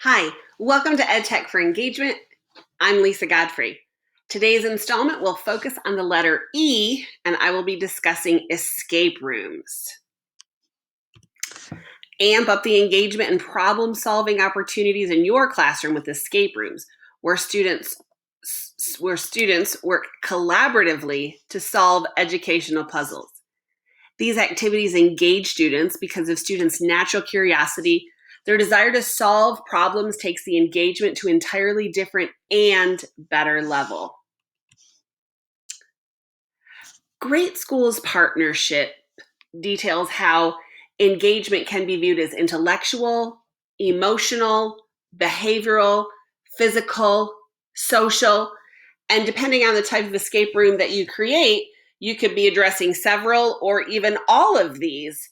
Hi, welcome to EdTech for Engagement. I'm Lisa Godfrey. Today's installment will focus on the letter E, and I will be discussing escape rooms. Amp up the engagement and problem-solving opportunities in your classroom with escape rooms, where students work collaboratively to solve educational puzzles. These activities engage students because of students' natural curiosity. Their desire to solve problems takes the engagement to an entirely different and better level. Great Schools Partnership details how engagement can be viewed as intellectual, emotional, behavioral, physical, social, and depending on the type of escape room that you create, you could be addressing several or even all of these.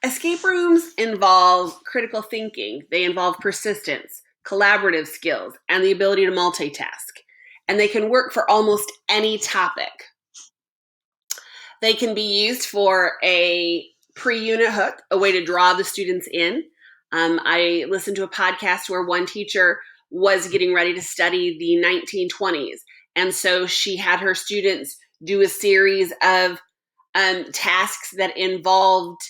Escape rooms involve critical thinking. They involve persistence, collaborative skills, and the ability to multitask. And they can work for almost any topic. They can be used for a pre-unit hook, a way to draw the students in. I listened to a podcast where one teacher was getting ready to study the 1920s. And so she had her students do a series of tasks that involved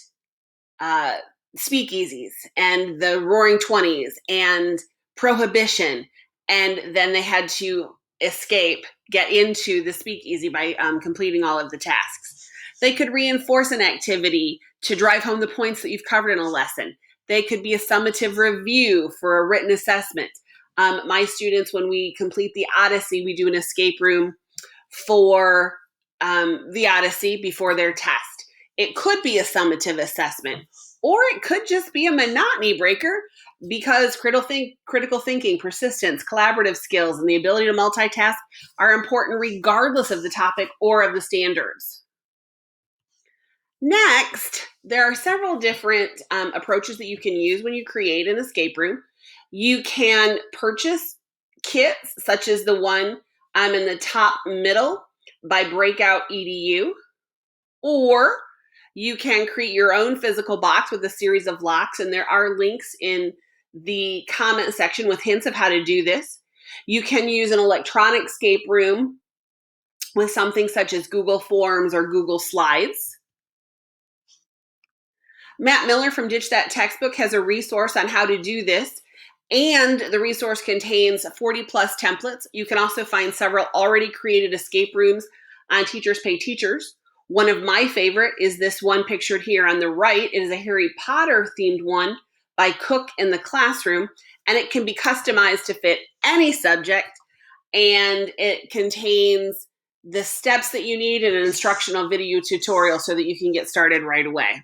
speakeasies and the Roaring Twenties and Prohibition, and then they had to escape, get into the speakeasy by completing all of the tasks. They could reinforce an activity to drive home the points that you've covered in a lesson. They could be a summative review for a written assessment. My students, when we complete the Odyssey, we do an escape room for the Odyssey before their test. It could be a summative assessment, or it could just be a monotony breaker because critical thinking, persistence, collaborative skills, and the ability to multitask are important regardless of the topic or of the standards. Next, there are several different approaches that you can use when you create an escape room. You can purchase kits, such as the one in the top middle by Breakout EDU, or you can create your own physical box with a series of locks, and there are links in the comment section with hints of how to do this. You can use an electronic escape room with something such as Google Forms or Google Slides. Matt Miller from Ditch That Textbook has a resource on how to do this, and the resource contains 40 plus templates. You can also find several already created escape rooms on Teachers Pay Teachers. One of my favorite is this one pictured here on the right. It is a Harry Potter themed one by Cook in the Classroom, and it can be customized to fit any subject, and it contains the steps that you need in an instructional video tutorial so that you can get started right away.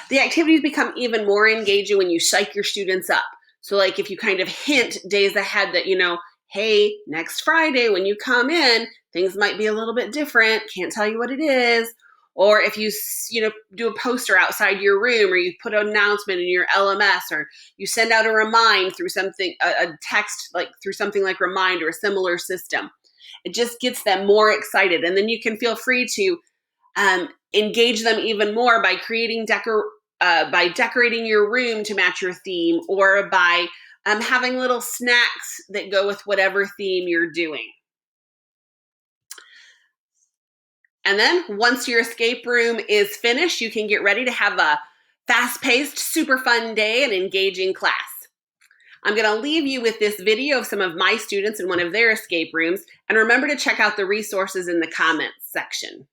The activities become even more engaging when you psych your students up. So like if you kind of hint days ahead that, hey, next Friday when you come in, things might be a little bit different. Can't tell you what it is. Or if you do a poster outside your room, or you put an announcement in your LMS, or you send out a remind through something, a text like through something like Remind or a similar system. It just gets them more excited. And then you can feel free to engage them even more by by decorating your room to match your theme, or by having little snacks that go with whatever theme you're doing. And then once your escape room is finished, you can get ready to have a fast-paced, super fun day and engaging class. I'm going to leave you with this video of some of my students in one of their escape rooms, and remember to check out the resources in the comments section.